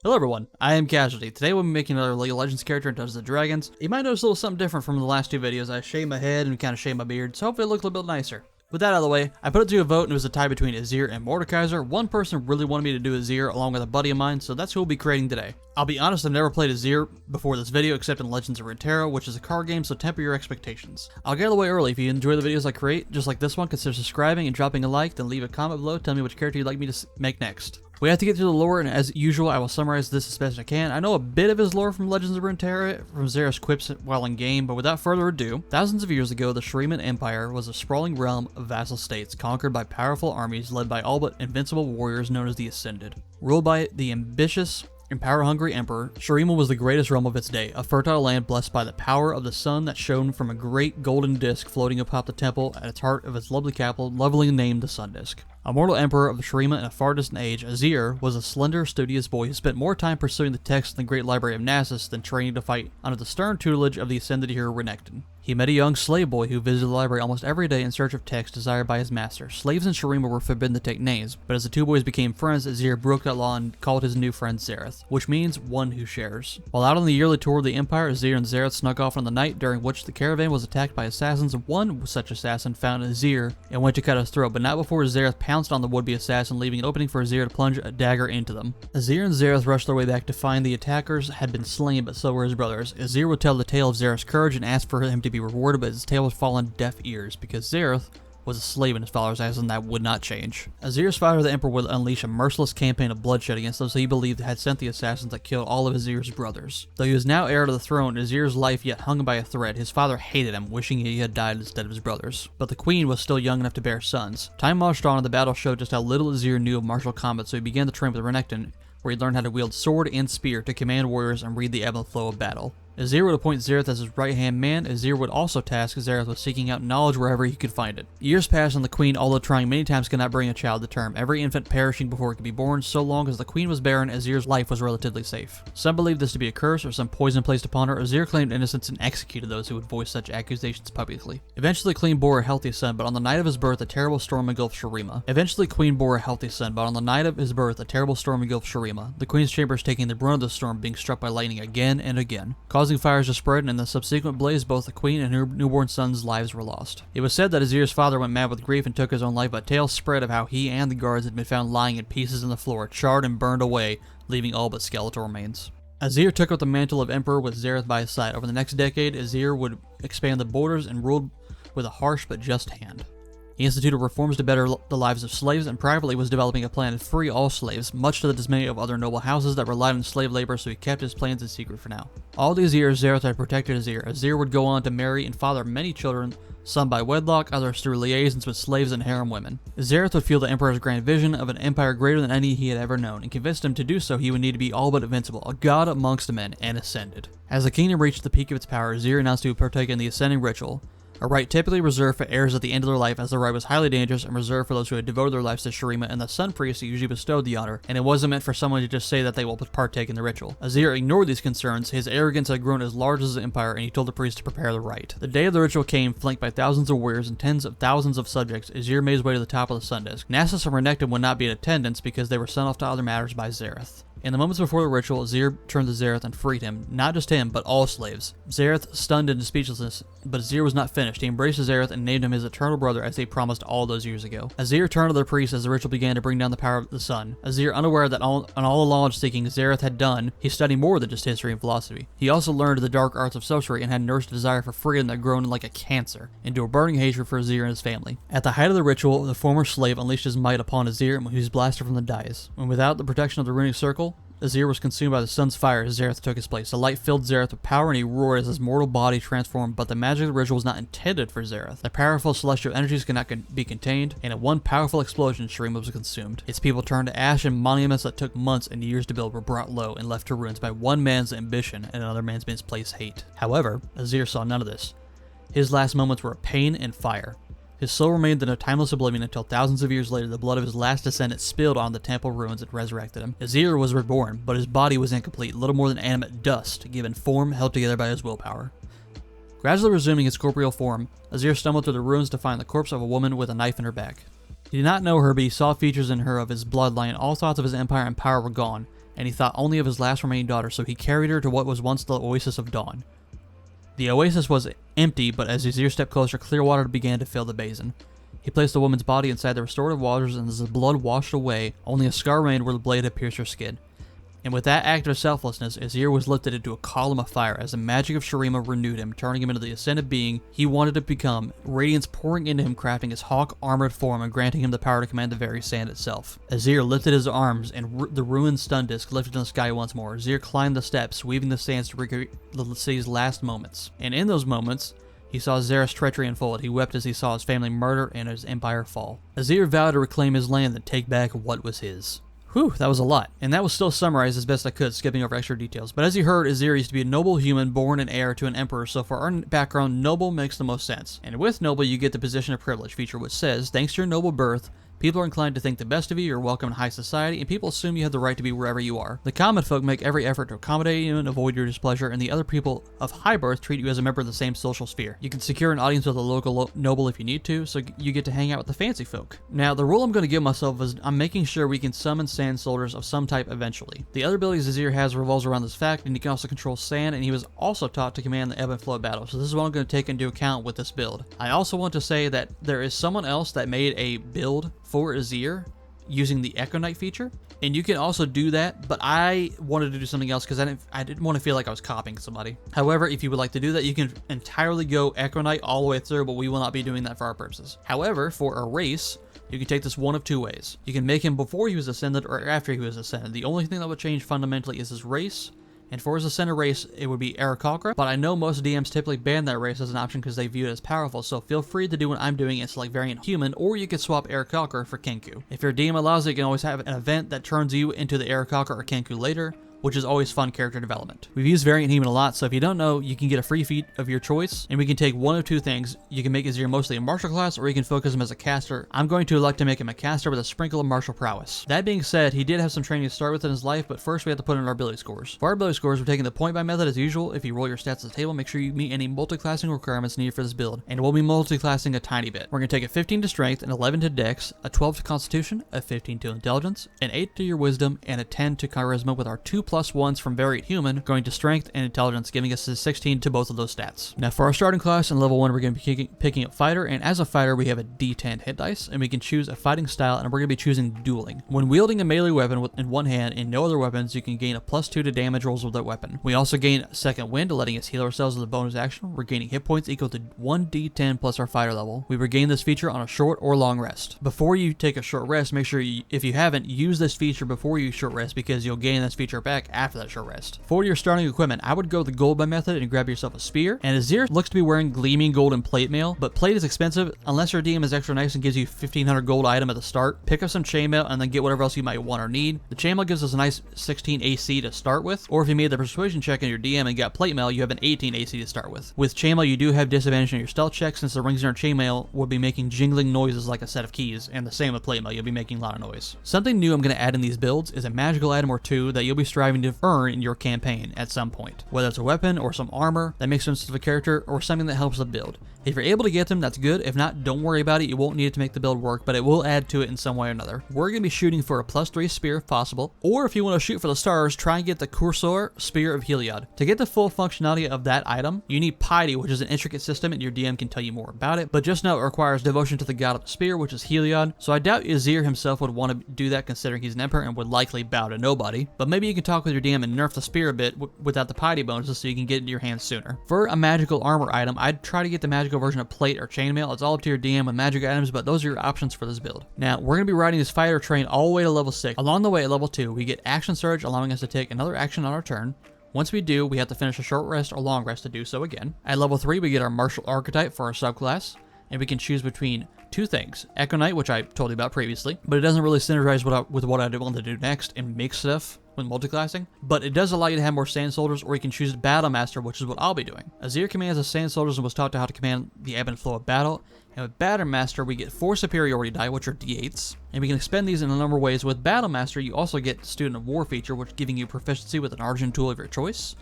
Hello everyone, IAmCasualty. Today we'll be making another League of Legends character in Dungeons & Dragons. You might notice a little something different from the last two videos. I shaved my head and kind of shaved my beard, so hopefully it looks a little bit nicer. With that out of the way, I put it to a vote and it was a tie between Azir and Mordekaiser. One person really wanted me to do Azir along with a buddy of mine, so that's who we'll be creating today. I'll be honest, I've never played Azir before this video except in Legends of Runeterra, which is a card game, so temper your expectations. I'll get out of the way early. If you enjoy the videos I create, just like this one, consider subscribing and dropping a like, then leave a comment below, tell me which character you'd like me to make next. We have to get through the lore, and as usual, I will summarize this as best I can. I know a bit of his lore from Legends of Runeterra, from Xerath's quips while in game, but without further ado, thousands of years ago, the Shuriman Empire was a sprawling realm of vassal states conquered by powerful armies led by all but invincible warriors known as the Ascended. Ruled by the ambitious and power-hungry emperor, Shurima was the greatest realm of its day, a fertile land blessed by the power of the sun that shone from a great golden disk floating atop the temple at its heart of its lovely capital, lovingly named the Sun Disk. A mortal emperor of the Shurima in a far distant age, Azir was a slender, studious boy who spent more time pursuing the texts in the great library of Nasus than training to fight under the stern tutelage of the ascended hero Renekton. He met a young slave boy who visited the library almost every day in search of texts desired by his master. Slaves in Shurima were forbidden to take names, but as the two boys became friends, Azir broke that law and called his new friend Xerath, which means one who shares. While out on the yearly tour of the Empire, Azir and Xerath snuck off on the night during which the caravan was attacked by assassins. One such assassin found Azir and went to cut his throat, but not before Xerath pounced on the would-be assassin, leaving an opening for Azir to plunge a dagger into them. Azir and Xerath rushed their way back to find the attackers had been slain, but so were his brothers. Azir would tell the tale of Xerath's courage and ask for him to be rewarded, but his tale was fallen deaf ears because Xerath was a slave in his father's eyes, and that would not change. Azir's father, the Emperor, would unleash a merciless campaign of bloodshed against those he believed had sent the assassins that killed all of Azir's brothers. Though he was now heir to the throne, Azir's life yet hung by a thread. His father hated him, wishing he had died instead of his brothers. But the queen was still young enough to bear sons. Time marched on, and the battle showed just how little Azir knew of martial combat, so he began to train with Renekton, where he learned how to wield sword and spear to command warriors and read the ebb and flow of battle. Azir would appoint Xerath as his right-hand man. Azir would also task Xerath with seeking out knowledge wherever he could find it. Years passed, and the queen, although trying many times, could not bring a child to term, every infant perishing before it could be born. So long as the queen was barren, Azir's life was relatively safe. Some believed this to be a curse or some poison placed upon her. Azir claimed innocence and executed those who would voice such accusations publicly. Eventually, Queen bore a healthy son, but on the night of his birth, a terrible storm engulfed Shurima. The queen's chambers taking the brunt of the storm, being struck by lightning again and again, causing fires to spread, and in the subsequent blaze, both the queen and her newborn son's lives were lost. It was said that Azir's father went mad with grief and took his own life, but tales spread of how he and the guards had been found lying in pieces on the floor, charred and burned away, leaving all but skeletal remains. Azir took up the mantle of emperor with Xerath by his side. Over the next decade, Azir would expand the borders and ruled with a harsh but just hand. He instituted reforms to better the lives of slaves, and privately was developing a plan to free all slaves, much to the dismay of other noble houses that relied on slave labor, so he kept his plans in secret for now. All these years, Xerath had protected Azir. Azir would go on to marry and father many children, some by wedlock, others through liaisons with slaves and harem women. Xerath would feel the Emperor's grand vision of an empire greater than any he had ever known, and convinced him to do so he would need to be all but invincible, a god amongst men, and ascended. As the kingdom reached the peak of its power, Azir announced he would partake in the Ascending Ritual, a rite typically reserved for heirs at the end of their life, as the rite was highly dangerous and reserved for those who had devoted their lives to Shurima, and the Sun Priest usually bestowed the honor, and it wasn't meant for someone to just say that they will partake in the ritual. Azir ignored these concerns. His arrogance had grown as large as the empire, and he told the priest to prepare the rite. The day of the ritual came, flanked by thousands of warriors and tens of thousands of subjects. Azir made his way to the top of the Sun Disk. Nasus and Renekton would not be in attendance because they were sent off to other matters by Xerath. In the moments before the ritual, Azir turned to Xerath and freed him. Not just him, but all slaves. Xerath stunned into speechlessness, but Azir was not finished. He embraced Xerath and named him his eternal brother as they promised all those years ago. Azir turned to the priest as the ritual began to bring down the power of the sun. Azir, unaware that all the knowledge seeking Xerath had done, he studied more than just history and philosophy. He also learned the dark arts of sorcery and had nursed a desire for freedom that grown like a cancer into a burning hatred for Azir and his family. At the height of the ritual, the former slave unleashed his might upon Azir, and he was blasted from the dais. And without the protection of the runic circle, Azir was consumed by the sun's fire as Xerath took his place. The light filled Xerath with power, and he roared as his mortal body transformed, but the magic of the ritual was not intended for Xerath. The powerful celestial energies could not be contained, and in one powerful explosion, Shurima was consumed. Its people turned to ash, and monuments that took months and years to build were brought low and left to ruins by one man's ambition and another man's misplaced hate. However, Azir saw none of this. His last moments were of pain and fire. His soul remained in a timeless oblivion until thousands of years later the blood of his last descendant spilled on the temple ruins and resurrected him. Azir was reborn, but his body was incomplete, little more than animate dust, given form held together by his willpower. Gradually resuming his corporeal form, Azir stumbled through the ruins to find the corpse of a woman with a knife in her back. He did not know her, but he saw features in her of his bloodline. All thoughts of his empire and power were gone. and he thought only of his last remaining daughter, so he carried her to what was once the Oasis of Dawn. The oasis was empty, but as Azir stepped closer, clear water began to fill the basin. He placed the woman's body inside the restorative waters, and as the blood washed away, only a scar remained where the blade had pierced her skin. And with that act of selflessness, Azir was lifted into a column of fire as the magic of Shurima renewed him, turning him into the ascended being he wanted to become, radiance pouring into him, crafting his hawk-armored form and granting him the power to command the very sand itself. Azir lifted his arms, and the ruined stun disc lifted in the sky once more. Azir climbed the steps, weaving the sands to recreate the city's last moments. And in those moments, he saw Xerath's treachery unfold. He wept as he saw his family murdered and his empire fall. Azir vowed to reclaim his land and take back what was his. Whew, that was a lot, and that was still summarized as best I could, skipping over extra details. But as you heard, Azir used to be a noble human born and heir to an emperor, so for our background, noble makes the most sense. And with noble, you get the position of privilege feature, which says, thanks to your noble birth, people are inclined to think the best of you, you're welcome in high society, and people assume you have the right to be wherever you are. The common folk make every effort to accommodate you and avoid your displeasure, and the other people of high birth treat you as a member of the same social sphere. You can secure an audience with a local noble if you need to, so you get to hang out with the fancy folk. Now, the rule I'm going to give myself is I'm making sure we can summon sand soldiers of some type eventually. The other abilities Azir has revolves around this fact, and he can also control sand, and he was also taught to command the ebb and flow of battle, so this is what I'm going to take into account with this build. I also want to say that there is someone else that made a build for Azir using the Echo Knight feature, and you can also do that, but I wanted to do something else because I didn't want to feel like I was copying somebody. However, if you would like to do that, you can entirely go Echo Knight all the way through, but we will not be doing that for our purposes. However, for a race, you can take this one of two ways. You can make him before he was ascended or after he was ascended. The only thing that would change fundamentally is his race. And for his ascended race, it would be Aarakocra, but I know most DMs typically ban that race as an option because they view it as powerful, so feel free to do what I'm doing and select variant human, or you can swap Aarakocra for Kenku. If your DM allows it, you can always have an event that turns you into the Aarakocra or Kenku later, which is always fun character development. We've used variant human a lot, so if you don't know, you can get a free feat of your choice, and we can take one of two things. You can make Azir mostly a martial class, or you can focus him as a caster. I'm going to elect to make him a caster with a sprinkle of martial prowess. That being said, he did have some training to start with in his life, but first we have to put in our ability scores. For our ability scores, we're taking the point buy method as usual. If you roll your stats at the table, make sure you meet any multi-classing requirements needed for this build, and we'll be multi-classing a tiny bit. We're going to take a 15 to strength, an 11 to dex, a 12 to constitution, a 15 to intelligence, an 8 to your wisdom, and a 10 to charisma, with our 2+1s from variant human going to strength and intelligence, giving us a 16 to both of those stats. Now for our starting class in level 1, we're going to be picking up fighter, and as a fighter we have a d10 hit dice, and we can choose a fighting style, and we're going to be choosing dueling. When wielding a melee weapon in one hand and no other weapons, you can gain a +2 to damage rolls with that weapon. We also gain second wind, letting us heal ourselves as a bonus action. We're gaining hit points equal to 1d10 plus our fighter level. We regain this feature on a short or long rest. Before you take a short rest, make sure if you haven't, use this feature before you short rest, because you'll gain this feature back after that short rest. For your starting equipment, I would go the gold buy method and grab yourself a spear. And Azir looks to be wearing gleaming golden plate mail, but plate is expensive unless your DM is extra nice and gives you 1500 gold item at the start. Pick up some chainmail and then get whatever else you might want or need. The chainmail gives us a nice 16 AC to start with, or if you made the persuasion check in your DM and got plate mail, you have an 18 AC to start with. With chainmail, you do have disadvantage on your stealth check, since the rings in your chainmail will be making jingling noises like a set of keys, and the same with plate mail, you'll be making a lot of noise. Something new I'm going to add in these builds is a magical item or two that you'll be striving to earn in your campaign at some point, whether it's a weapon or some armor that makes sense of a character, or something that helps the build. If you're able to get them, that's good. If not, don't worry about it. You won't need it to make the build work, but it will add to it in some way or another. We're going to be shooting for a +3 spear if possible, or if you want to shoot for the stars, try and get the Cursor Spear of Heliod. To get the full functionality of that item, you need Piety, which is an intricate system, and your DM can tell you more about it, but just know it requires devotion to the god of the spear, which is Heliod, so I doubt Azir himself would want to do that, considering he's an emperor and would likely bow to nobody, but maybe you can talk with your DM and nerf the spear a bit without the Piety bonuses so you can get it in your hands sooner. For a magical armor item, I'd try to get the magical version of plate or chainmail. It's all up to your DM with magic items, but those are your options for this build. Now, we're going to be riding this fighter train all the way to level 6. Along the way at level 2, we get Action Surge, allowing us to take another action on our turn. Once we do, we have to finish a short rest or long rest to do so again. At level 3, we get our Martial Archetype for our subclass, and we can choose between two things. Echo Knight, which I told you about previously, but it doesn't really synergize with what I want to do next and make stuff when multiclassing, but it does allow you to have more Sand Soldiers, or you can choose Battle Master, which is what I'll be doing. Azir commands the Sand Soldiers and was taught how to command the ebb and flow of battle, and with Battle Master we get 4 superiority die, which are d8s, and we can expend these in a number of ways. With Battle Master, you also get the Student of War feature, which is giving you proficiency with an Argent tool of your choice.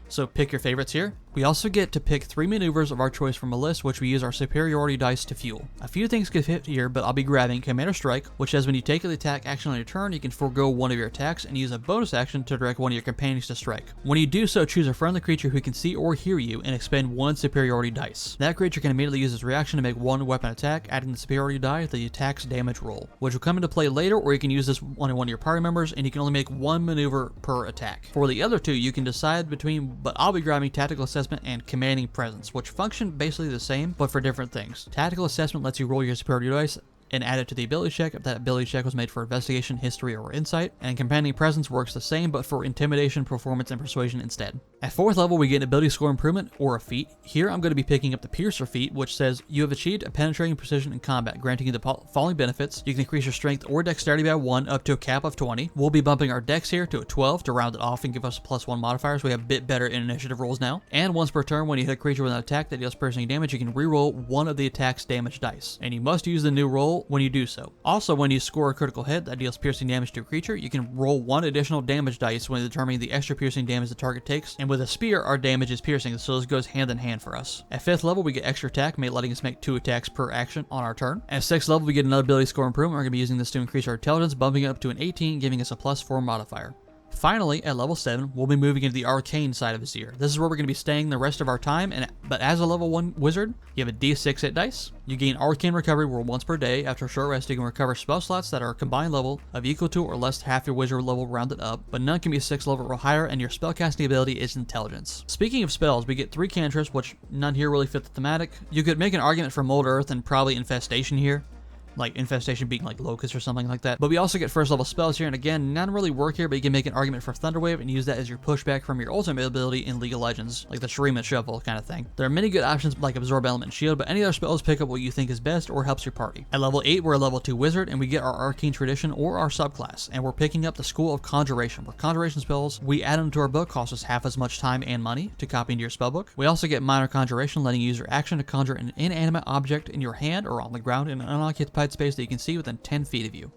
So pick your favorites here. We also get to pick 3 maneuvers of our choice from a list, which we use our superiority dice to fuel. A few things could fit here, but I'll be grabbing Commander Strike, which says when you take the attack action on your turn, you can forego one of your attacks and use a bonus action to direct one of your companions to strike. When you do so, choose a friendly creature who can see or hear you and expend 1 superiority dice. That creature can immediately use its reaction to make 1 weapon attack, adding the superiority die to the attack's damage roll, which will come into play later, or you can use this on one of your party members, and you can only make 1 maneuver per attack. For the other 2, you can decide between, but I'll be grabbing Tactical Assessment and Commanding Presence, which function basically the same, but for different things. Tactical Assessment lets you roll your superiority dice and add it to the ability check if that ability check was made for investigation, history, or insight, and Commanding Presence works the same but for intimidation, performance, and persuasion instead. At 4th level, we get an ability score improvement or a feat. Here I'm going to be picking up the Piercer feat, which says you have achieved a penetrating precision in combat, granting you the following benefits. You can increase your strength or dexterity by 1 up to a cap of 20. We'll be bumping our dex here to a 12 to round it off and give us a +1 modifier, so we have a bit better in initiative rolls now. And once per turn, when you hit a creature with an attack that deals piercing damage, you can reroll 1 of the attack's damage dice, and you must use the new roll when you do so. Also, when you score a critical hit that deals piercing damage to a creature, you can roll 1 additional damage dice when determining the extra piercing damage the target takes, and with a spear, our damage is piercing, so this goes hand in hand for us. At 5th level, we get extra attack, letting us make 2 attacks per action on our turn. At 6th level, we get another ability score improvement. We're going to be using this to increase our intelligence, bumping it up to an 18, giving us a +4 modifier. Finally, at level 7, we'll be moving into the arcane side of Azir. This is where we're going to be staying the rest of our time, but as a level 1 wizard, you have a d6 hit dice. You gain arcane recovery once per day. After a short rest, you can recover spell slots that are a combined level of equal to or less than half your wizard level rounded up, but none can be 6th level or higher, and your spellcasting ability is intelligence. Speaking of spells, we get 3 cantrips, which none here really fit the thematic. You could make an argument for Mold Earth and probably Infestation here, like Infestation being like Locust or something like that. But we also get 1st level spells here, and again, none really work here, but you can make an argument for Thunderwave and use that as your pushback from your ultimate ability in League of Legends, like the Shurima Shovel kind of thing. There are many good options like Absorb Element and Shield, but any other spells pick up what you think is best or helps your party. At level 8, we're a level 2 wizard, and we get our Arcane Tradition or our subclass, and we're picking up the School of Conjuration, where conjuration spells, we add them to our book, cost us half as much time and money to copy into your spellbook. We also get Minor Conjuration, letting you use your action to conjure an inanimate object in your hand or on the ground in an unoccupied space that you can see within 10 feet of you.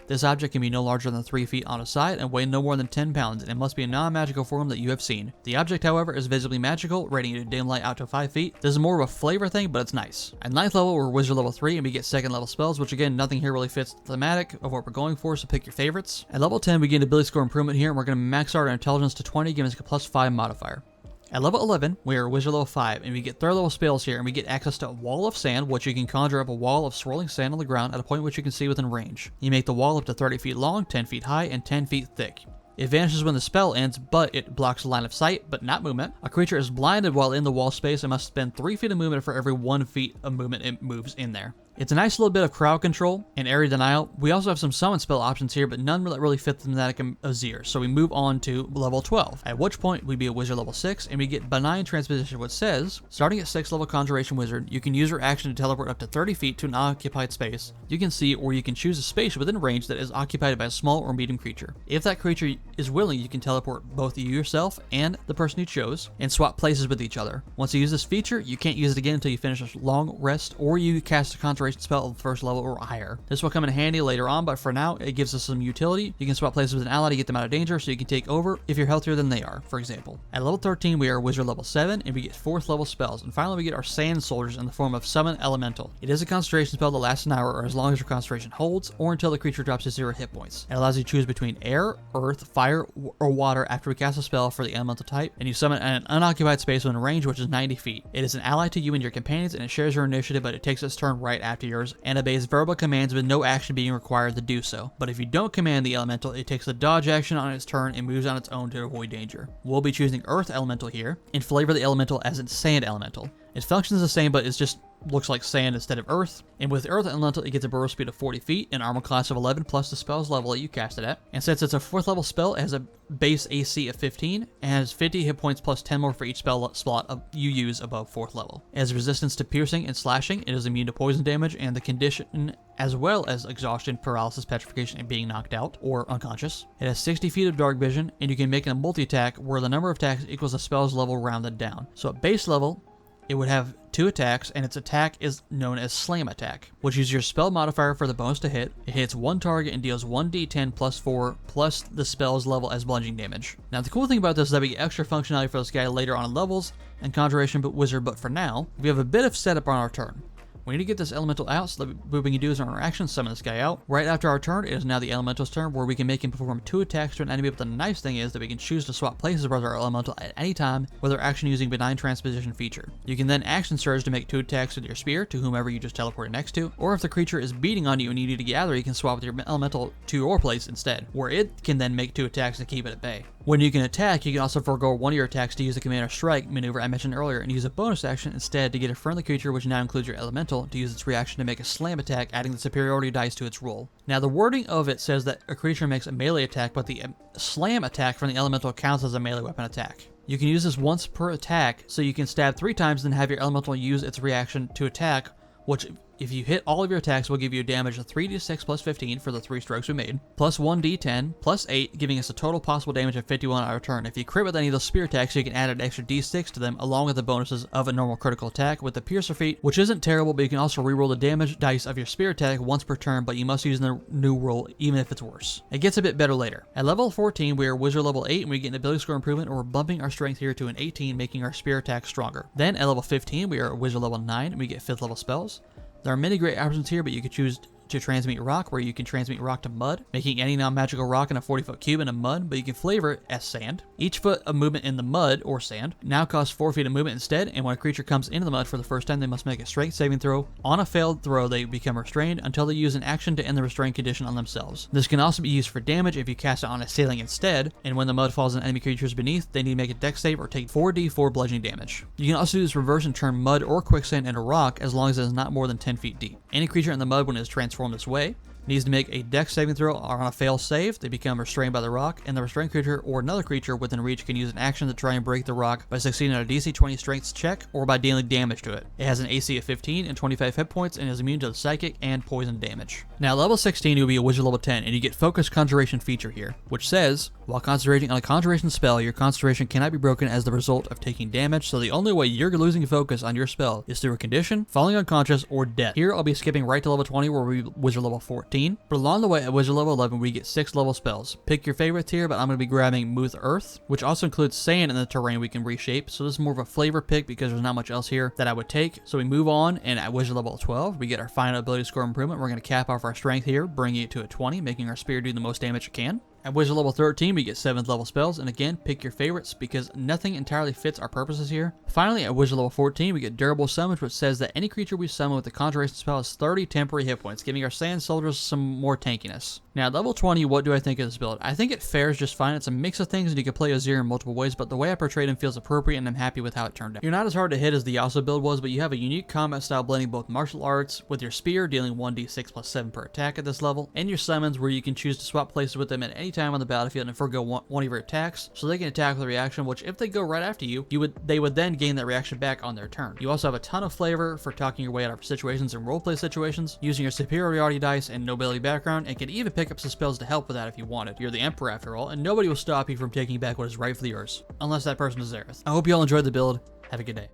This object can be no larger than 3 feet on a side and weigh no more than 10 pounds, and it must be a non-magical form that you have seen. The object, however, is visibly magical, rating you to dim light out to 5 feet. This is more of a flavor thing, but it's nice. At 9th level, we're wizard level 3, and we get 2nd level spells, which again, nothing here really fits the thematic of what we're going for, so pick your favorites. At level 10, we get an ability score improvement here, and we're going to max out our intelligence to 20, giving us a +5 modifier. At level 11, we are wizard level 5, and we get 3rd level spells here, and we get access to a wall of sand, which you can conjure up a wall of swirling sand on the ground at a point which you can see within range. You make the wall up to 30 feet long, 10 feet high, and 10 feet thick. It vanishes when the spell ends, but it blocks line of sight, but not movement. A creature is blinded while in the wall space and must spend 3 feet of movement for every 1 feet of movement it moves in there. It's a nice little bit of crowd control and area denial. We also have some summon spell options here, but none that really fit the thematic of Azir, so we move on to level 12, at which point we'd be a wizard level 6, and we get Benign Transposition, which says, starting at 6th level Conjuration Wizard, you can use your action to teleport up to 30 feet to an occupied space you can see, or you can choose a space within range that is occupied by a small or medium creature. If that creature is willing, you can teleport both you yourself and the person you chose, and swap places with each other. Once you use this feature, you can't use it again until you finish a long rest, or you cast a Conjuration spell of 1st level or higher. This will come in handy later on, but for now, it gives us some utility. You can swap places with an ally to get them out of danger, so you can take over if you're healthier than they are, for example. At level 13, we are wizard level 7, and we get 4th level spells. And finally, we get our Sand Soldiers in the form of Summon Elemental. It is a concentration spell that lasts an hour, or as long as your concentration holds, or until the creature drops to 0 hit points. It allows you to choose between air, earth, fire, or water after we cast a spell for the elemental type, and you summon an unoccupied space within range, which is 90 feet. It is an ally to you and your companions, and it shares your initiative, but it takes its turn right after yours, and obeys verbal commands with no action being required to do so. But if you don't command the elemental, it takes a dodge action on its turn and moves on its own to avoid danger. We'll be choosing Earth Elemental here, and flavor the elemental as in Sand Elemental. It functions the same, but it's just looks like sand instead of earth. And with Earth Elemental, it gets a burrow speed of 40 feet, an armor class of 11 plus the spell's level that you cast it at. And since it's a 4th level spell, it has a base AC of 15 and has 50 hit points plus 10 more for each spell slot you use above 4th level. It has resistance to piercing and slashing. It is immune to poison damage and the condition, as well as exhaustion, paralysis, petrification, and being knocked out or unconscious. It has 60 feet of dark vision, and you can make a multi-attack where the number of attacks equals the spell's level rounded down. So at base level, it would have 2 attacks, and its attack is known as Slam Attack, which is your spell modifier for the bonus to hit. It hits one target and deals 1d10 plus 4 plus the spell's level as bludgeoning damage. Now the cool thing about this is that we get extra functionality for this guy later on in levels and Conjuration Wizard, but for now, we have a bit of setup on our turn. We need to get this elemental out, so what we can do is on our action, summon this guy out. Right after our turn, it is now the elemental's turn, where we can make him perform 2 attacks to an enemy, but the nice thing is that we can choose to swap places with our elemental at any time with our action using Benign Transposition feature. You can then action surge to make 2 attacks with your spear to whomever you just teleported next to, or if the creature is beating on you and you need to gather, you can swap with your elemental to your place instead, where it can then make 2 attacks to keep it at bay. When you can attack, you can also forego one of your attacks to use the Commander Strike maneuver I mentioned earlier and use a bonus action instead to get a friendly creature, which now includes your elemental, to use its reaction to make a slam attack, adding the superiority dice to its roll. Now the wording of it says that a creature makes a melee attack, but the slam attack from the elemental counts as a melee weapon attack. You can use this once per attack, so you can stab 3 times and have your elemental use its reaction to attack, which if you hit all of your attacks will give you a damage of 3d6 plus 15 for the 3 strokes we made, plus 1d10, plus 8, giving us a total possible damage of 51 on our turn. If you crit with any of those spear attacks, you can add an extra d6 to them, along with the bonuses of a normal critical attack with the Piercer feat, which isn't terrible, but you can also reroll the damage dice of your spear attack once per turn, but you must use the new roll even if it's worse. It gets a bit better later. At level 14, we are Wizard level 8, and we get an ability score improvement, and we're bumping our strength here to an 18, making our spear attack stronger. Then at level 15, we are Wizard level 9, and we get 5th level spells. There are many great options here, but you could choose to transmute rock, where you can transmute rock to mud, making any non-magical rock in a 40-foot cube into mud, but you can flavor it as sand. Each foot of movement in the mud, or sand, now costs 4 feet of movement instead, and when a creature comes into the mud for the first time, they must make a strength saving throw. On a failed throw, they become restrained until they use an action to end the restrained condition on themselves. This can also be used for damage if you cast it on a sailing instead, and when the mud falls on enemy creatures beneath, they need to make a dex save or take 4d4 bludgeoning damage. You can also do this reverse and turn mud or quicksand into rock as long as it is not more than 10 feet deep. Any creature in the mud, when it is transformed this way, needs to make a dex saving throw, or on a fail save, they become restrained by the rock, and the restrained creature or another creature within reach can use an action to try and break the rock by succeeding on a DC 20 strength check or by dealing damage to it. It has an AC of 15 and 25 hit points and is immune to the psychic and poison damage. Now level 16 will be a Wizard level 10, and you get Focus Conjuration feature here, which says, while concentrating on a concentration spell, your concentration cannot be broken as the result of taking damage, so the only way you're losing focus on your spell is through a condition, falling unconscious, or death. Here I'll be skipping right to level 20 where we Wizard level 14, but along the way at Wizard level 11 we get 6 level spells. Pick your favorite tier, but I'm going to be grabbing Mooth Earth, which also includes sand in the terrain we can reshape, so this is more of a flavor pick because there's not much else here that I would take. So we move on, and at Wizard level 12 we get our final ability score improvement. We're going to cap off our strength here, bringing it to a 20, making our spear do the most damage it can. At Wizard level 13, we get 7th level spells, and again, pick your favorites because nothing entirely fits our purposes here. Finally, at Wizard level 14, we get Durable Summons, which says that any creature we summon with the Conjuration spell has 30 temporary hit points, giving our sand soldiers some more tankiness. Now, at level 20, what do I think of this build? I think it fares just fine. It's a mix of things, and you can play Azir in multiple ways, but the way I portrayed him feels appropriate, and I'm happy with how it turned out. You're not as hard to hit as the Yasuo build was, but you have a unique combat style blending both martial arts, with your spear dealing 1d6 plus 7 per attack at this level, and your summons, where you can choose to swap places with them at any time on the battlefield and forgo one of your attacks, so they can attack with a reaction, which if they go right after you, they would then gain that reaction back on their turn. You also have a ton of flavor for talking your way out of situations and roleplay situations, using your superiority dice and nobility background, and can even pick up some spells to help with that if you wanted. You're the Emperor after all, and nobody will stop you from taking back what is rightfully yours, unless that person is Xerath. I hope you all enjoyed the build. Have a good day.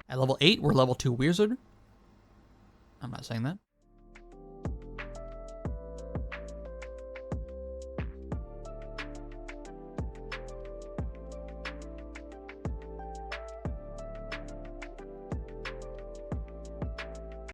At level 8, we're level 2 Wizard. I'm not saying that.